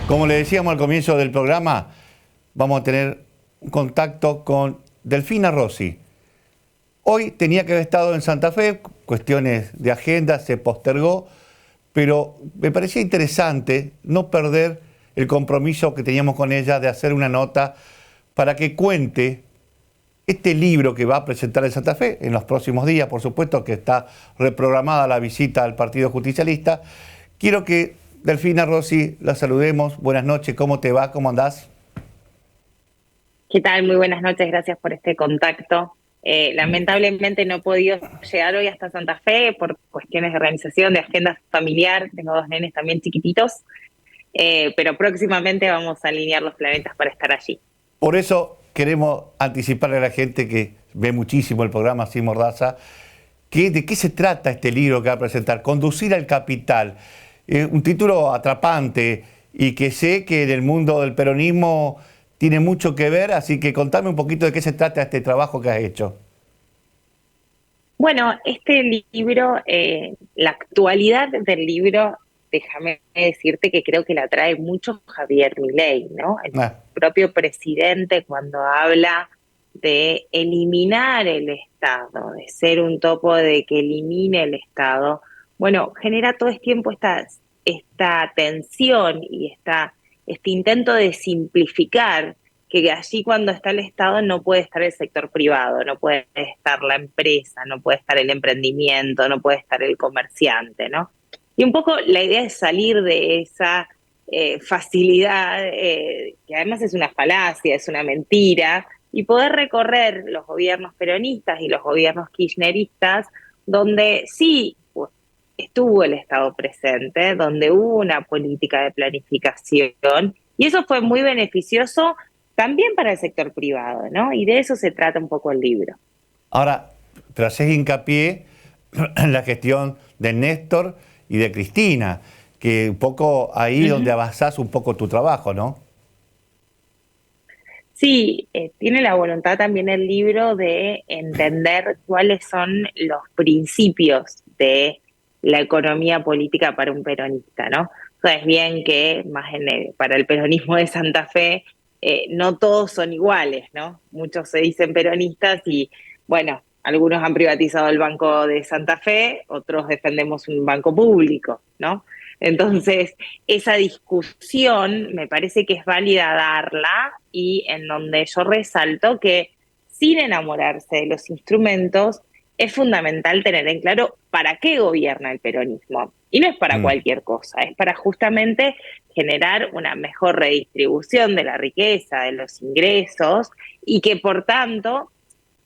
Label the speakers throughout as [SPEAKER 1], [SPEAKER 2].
[SPEAKER 1] Como le decíamos al comienzo del programa, vamos a tener un contacto con Delfina Rossi. Hoy tenía que haber estado en Santa Fe, cuestiones de agenda, se postergó, pero me parecía interesante no perder el compromiso que teníamos con ella de hacer una nota para que cuente este libro que va a presentar en Santa Fe en los próximos días, por supuesto que está reprogramada la visita al Partido Justicialista. Quiero que Delfina Rossi la saludemos. Buenas noches, ¿cómo te va? ¿Cómo andás?
[SPEAKER 2] ¿Qué tal? Muy buenas noches, gracias por este contacto. Lamentablemente no he podido llegar hoy hasta Santa Fe por cuestiones de organización, de agenda familiar. Tengo dos nenes también chiquititos, pero próximamente vamos a alinear los planetas para estar allí.
[SPEAKER 1] Por eso queremos anticiparle a la gente que ve muchísimo el programa Sin Mordaza, ¿de qué se trata este libro que va a presentar? Conducir al capital. Un título atrapante y que sé que en el mundo del peronismo tiene mucho que ver, así que contame un poquito de qué se trata este trabajo que has hecho.
[SPEAKER 2] Bueno, este libro, la actualidad del libro, déjame decirte que creo que la trae mucho Javier Milei, ¿no? El
[SPEAKER 1] Ah,
[SPEAKER 2] propio presidente cuando habla de eliminar el Estado, de ser un topo de que elimine el Estado, bueno, genera todo el tiempo esta tensión y este intento de simplificar que allí cuando está el Estado no puede estar el sector privado, no puede estar la empresa, no puede estar el emprendimiento, no puede estar el comerciante, ¿no? Y un poco la idea es salir de esa facilidad, que además es una falacia, es una mentira, y poder recorrer los gobiernos peronistas y los gobiernos kirchneristas, donde sí pues, estuvo el Estado presente, donde hubo una política de planificación, y eso fue muy beneficioso también para el sector privado, ¿no? Y de eso se trata un poco el libro.
[SPEAKER 1] ahora, pero haces hincapié en la gestión de Néstor y de Cristina, que un poco ahí donde
[SPEAKER 2] Ujú.
[SPEAKER 1] avanzás un poco tu trabajo, ¿no?
[SPEAKER 2] Sí, tiene la voluntad también el libro de entender cuáles son los principios de la economía política para un peronista, ¿no? Sabes bien que para el peronismo de Santa Fe no todos son iguales, ¿no? Muchos se dicen peronistas y, bueno, algunos han privatizado el Banco de Santa Fe, otros defendemos un banco público, ¿no? Entonces, esa discusión me parece que es válida darla y en donde yo resalto que sin enamorarse de los instrumentos, es fundamental tener en claro para qué gobierna el peronismo. Y no es para
[SPEAKER 1] Mm.
[SPEAKER 2] cualquier cosa, es para justamente generar una mejor redistribución de la riqueza, de los ingresos, y que por tanto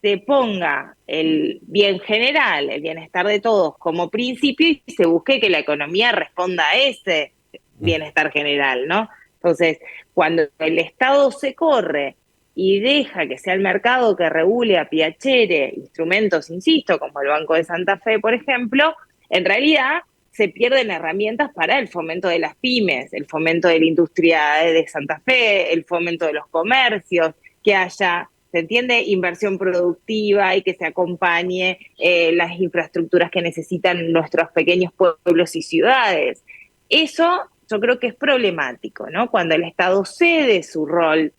[SPEAKER 2] se ponga el bien general, el bienestar de todos como principio y se busque que la economía responda a ese bienestar general, ¿no? Entonces, cuando el Estado se corre y deja que sea el mercado que regule a piacere instrumentos, insisto, como el Banco de Santa Fe, por ejemplo, en realidad se pierden herramientas para el fomento de las pymes, el fomento de la industria de Santa Fe, el fomento de los comercios, que haya, se entiende, inversión productiva y que se acompañe las infraestructuras que necesitan nuestros pequeños pueblos y ciudades. Eso yo creo que es problemático, ¿no? Cuando el Estado cede su rol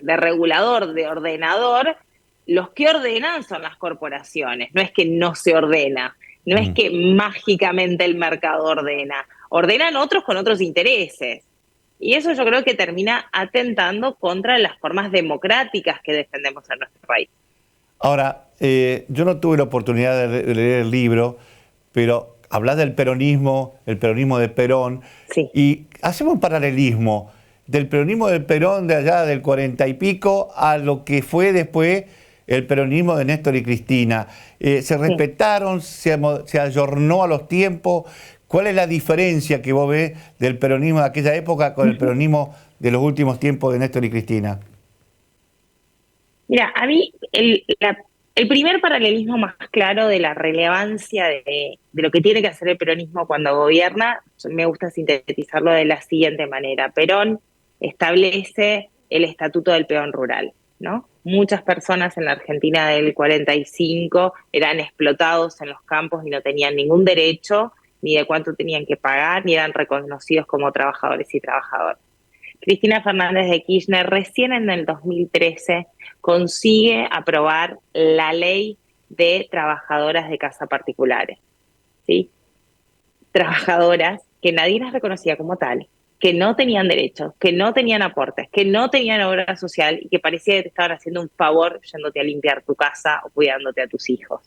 [SPEAKER 2] de regulador, de ordenador, los que ordenan son las corporaciones, no es que no se ordena, no es
[SPEAKER 1] Mm.
[SPEAKER 2] que mágicamente el mercado ordena, ordenan otros con otros intereses. Y eso yo creo que termina atentando contra las formas democráticas que defendemos en nuestro país.
[SPEAKER 1] Ahora, yo no tuve la oportunidad de leer el libro, pero hablas del peronismo, el peronismo de Perón,
[SPEAKER 2] Sí.
[SPEAKER 1] y hacemos un paralelismo del peronismo de Perón de allá del 40 y pico a lo que fue después el peronismo de Néstor y Cristina. ¿Se
[SPEAKER 2] Sí.
[SPEAKER 1] respetaron, se ayornó a los tiempos? ¿Cuál es la diferencia que vos ves del peronismo de aquella época con el peronismo de los últimos tiempos de Néstor y Cristina?
[SPEAKER 2] Mira, a mí el primer paralelismo más claro de la relevancia de lo que tiene que hacer el peronismo cuando gobierna, me gusta sintetizarlo de la siguiente manera. Perón establece el estatuto del peón rural, ¿no? Muchas personas en la Argentina del 45 eran explotados en los campos y no tenían ningún derecho, ni de cuánto tenían que pagar, ni eran reconocidos como trabajadores y trabajadoras. Cristina Fernández de Kirchner recién en el 2013 consigue aprobar la ley de trabajadoras de casa particulares, ¿sí? Trabajadoras que nadie las reconocía como tal, que no tenían derechos, que no tenían aportes, que no tenían obra social y que parecía que te estaban haciendo un favor yéndote a limpiar tu casa o cuidándote a tus hijos.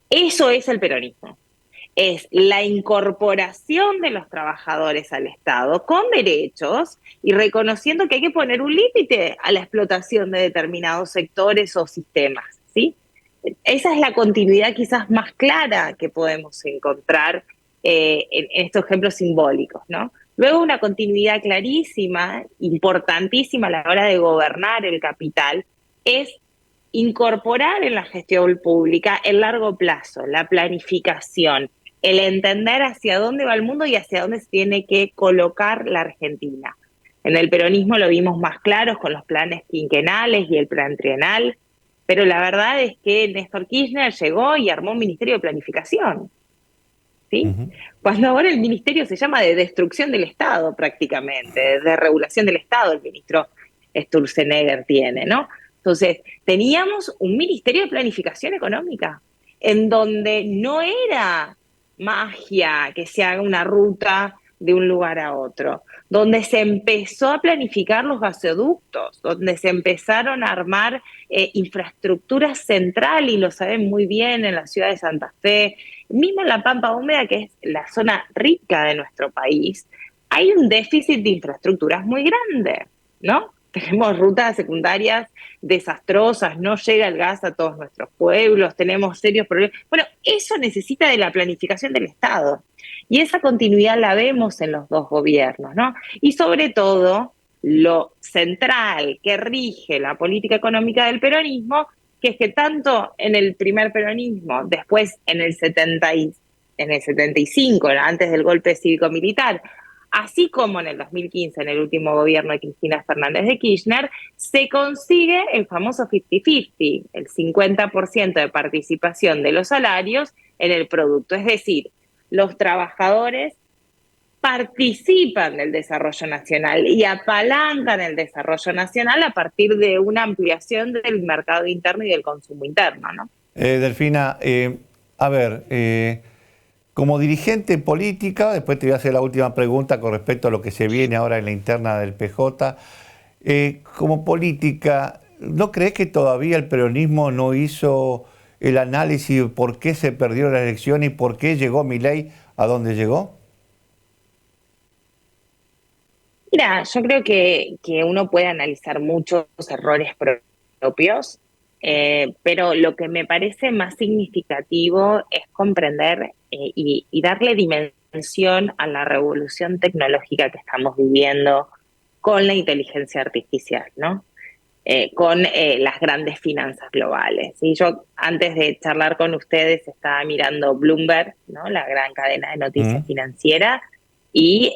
[SPEAKER 2] Eso es el peronismo. Es la incorporación de los trabajadores al Estado con derechos y reconociendo que hay que poner un límite a la explotación de determinados sectores o sistemas, ¿sí? Esa es la continuidad quizás más clara que podemos encontrar en estos ejemplos simbólicos, ¿no? Luego una continuidad clarísima, importantísima a la hora de gobernar el capital, es incorporar en la gestión pública el largo plazo, la planificación, el entender hacia dónde va el mundo y hacia dónde se tiene que colocar la Argentina. En el peronismo lo vimos más claros con los planes quinquenales y el plan trienal, pero la verdad es que Néstor Kirchner llegó y armó un ministerio de planificación, ¿sí?
[SPEAKER 1] Ujú.
[SPEAKER 2] Cuando ahora el ministerio se llama de destrucción del Estado prácticamente, de desregulación del Estado, el ministro Sturzenegger tiene, ¿no? Entonces, teníamos un ministerio de planificación económica, en donde no era magia que se haga una ruta de un lugar a otro, donde se empezó a planificar los gasoductos, donde se empezaron a armar infraestructuras central, y lo saben muy bien en la ciudad de Santa Fe, mismo en la Pampa Húmeda, que es la zona rica de nuestro país, hay un déficit de infraestructuras muy grande, ¿no? Tenemos rutas secundarias desastrosas, no llega el gas a todos nuestros pueblos, tenemos serios problemas. Bueno, eso necesita de la planificación del Estado. Y esa continuidad la vemos en los dos gobiernos, ¿no? Y sobre todo, lo central que rige la política económica del peronismo, que es que tanto en el primer peronismo, después en el 75, antes del golpe cívico-militar, así como en el 2015, en el último gobierno de Cristina Fernández de Kirchner, se consigue el famoso 50-50, el 50% de participación de los salarios en el producto. Es decir, los trabajadores participan del desarrollo nacional y apalancan el desarrollo nacional a partir de una ampliación del mercado interno y del consumo interno, ¿no?
[SPEAKER 1] Delfina, a ver, como dirigente política, después te voy a hacer la última pregunta con respecto a lo que se viene ahora en la interna del PJ. Como política, ¿no crees que todavía el peronismo no hizo el análisis de por qué se perdió la elección y por qué llegó Milei a donde llegó?
[SPEAKER 2] Mira, yo creo que uno puede analizar muchos errores propios, pero lo que me parece más significativo es comprender y darle dimensión a la revolución tecnológica que estamos viviendo con la inteligencia artificial, ¿no? Con las grandes finanzas globales. Y yo antes de charlar con ustedes estaba mirando Bloomberg, ¿no? La gran cadena de noticias
[SPEAKER 1] Mm.
[SPEAKER 2] financiera, y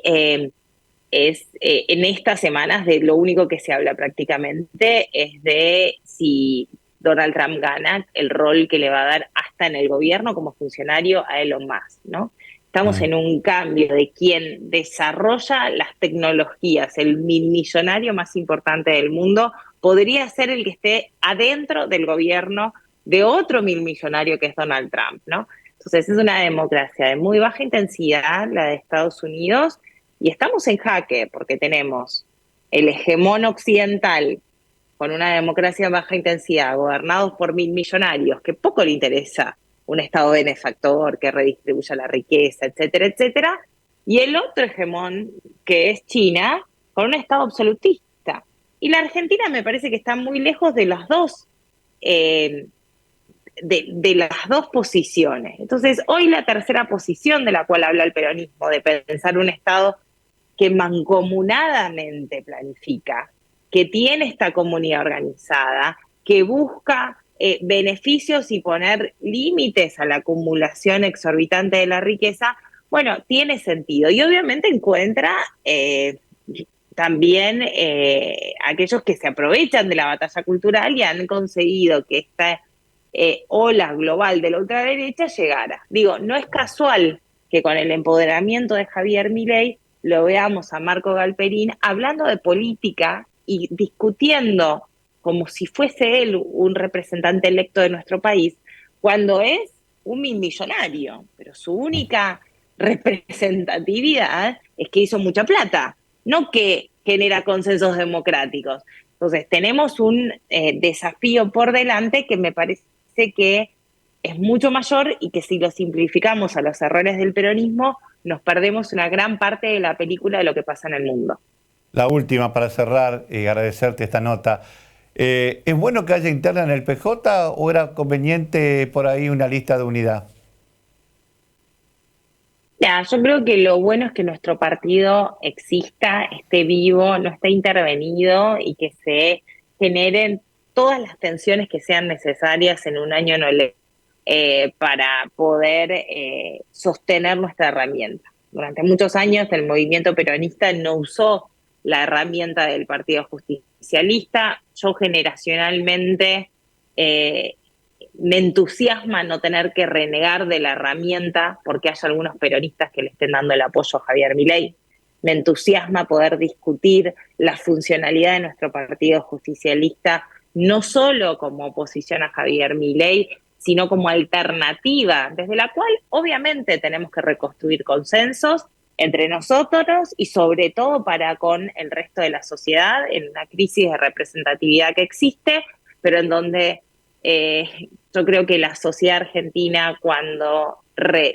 [SPEAKER 2] en estas semanas de lo único que se habla prácticamente es de si Donald Trump gana, el rol que le va a dar hasta en el gobierno como funcionario a Elon Musk, ¿no? Estamos
[SPEAKER 1] Mm.
[SPEAKER 2] en un cambio de quien desarrolla las tecnologías, el millonario más importante del mundo, podría ser el que esté adentro del gobierno de otro millonario que es Donald Trump, ¿no? Entonces es una democracia de muy baja intensidad, la de Estados Unidos, y estamos en jaque porque tenemos el hegemón occidental con una democracia de baja intensidad, gobernados por millonarios, que poco le interesa un Estado benefactor que redistribuya la riqueza, etcétera, etcétera, y el otro hegemón, que es China, con un Estado absolutista. Y la Argentina me parece que está muy lejos de las dos, eh, de las dos posiciones. Entonces, hoy la tercera posición de la cual habla el peronismo, de pensar un Estado que mancomunadamente planifica, que tiene esta comunidad organizada, que busca beneficios y poner límites a la acumulación exorbitante de la riqueza, bueno, tiene sentido. Y obviamente encuentra también aquellos que se aprovechan de la batalla cultural y han conseguido que esta ola global de la ultraderecha llegara. Digo, no es casual que con el empoderamiento de Javier Milei lo veamos a Marco Galperín hablando de política y discutiendo como si fuese él un representante electo de nuestro país, cuando es un millonario, pero su única representatividad es que hizo mucha plata, no que genera consensos democráticos. Entonces, tenemos un desafío por delante que me parece que es mucho mayor y que si lo simplificamos a los errores del peronismo, nos perdemos una gran parte de la película de lo que pasa en el mundo.
[SPEAKER 1] La última para cerrar y agradecerte esta nota. ¿Es bueno que haya interna en el PJ o era conveniente por ahí una lista de unidad?
[SPEAKER 2] Ya, yo creo que lo bueno es que nuestro partido exista, esté vivo, no esté intervenido y que se generen todas las tensiones que sean necesarias en un año no para poder sostener nuestra herramienta. Durante muchos años el movimiento peronista no usó la herramienta del Partido Justicialista. Yo generacionalmente me entusiasma no tener que renegar de la herramienta porque hay algunos peronistas que le estén dando el apoyo a Javier Milei. Me entusiasma poder discutir la funcionalidad de nuestro partido justicialista, no solo como oposición a Javier Milei, sino como alternativa, desde la cual obviamente tenemos que reconstruir consensos entre nosotros y sobre todo para con el resto de la sociedad en una crisis de representatividad que existe, pero en donde yo creo que la sociedad argentina, cuando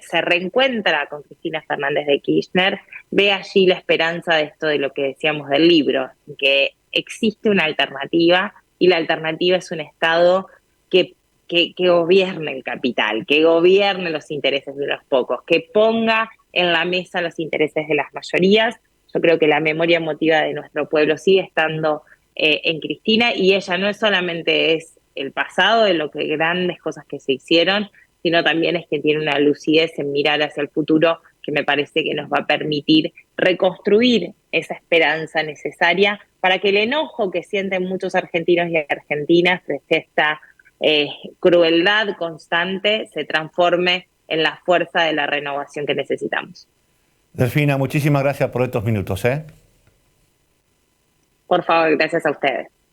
[SPEAKER 2] se reencuentra con Cristina Fernández de Kirchner, ve allí la esperanza de esto de lo que decíamos del libro, que existe una alternativa y la alternativa es un Estado que gobierne el capital, que gobierne los intereses de los pocos, que ponga en la mesa los intereses de las mayorías. Yo creo que la memoria emotiva de nuestro pueblo sigue estando en Cristina y ella no es solamente es el pasado de lo que grandes cosas que se hicieron, sino también es que tiene una lucidez en mirar hacia el futuro que me parece que nos va a permitir reconstruir esa esperanza necesaria para que el enojo que sienten muchos argentinos y argentinas desde esta crueldad constante se transforme en la fuerza de la renovación que necesitamos.
[SPEAKER 1] Delfina, muchísimas gracias por estos minutos.
[SPEAKER 2] Por favor, gracias a ustedes.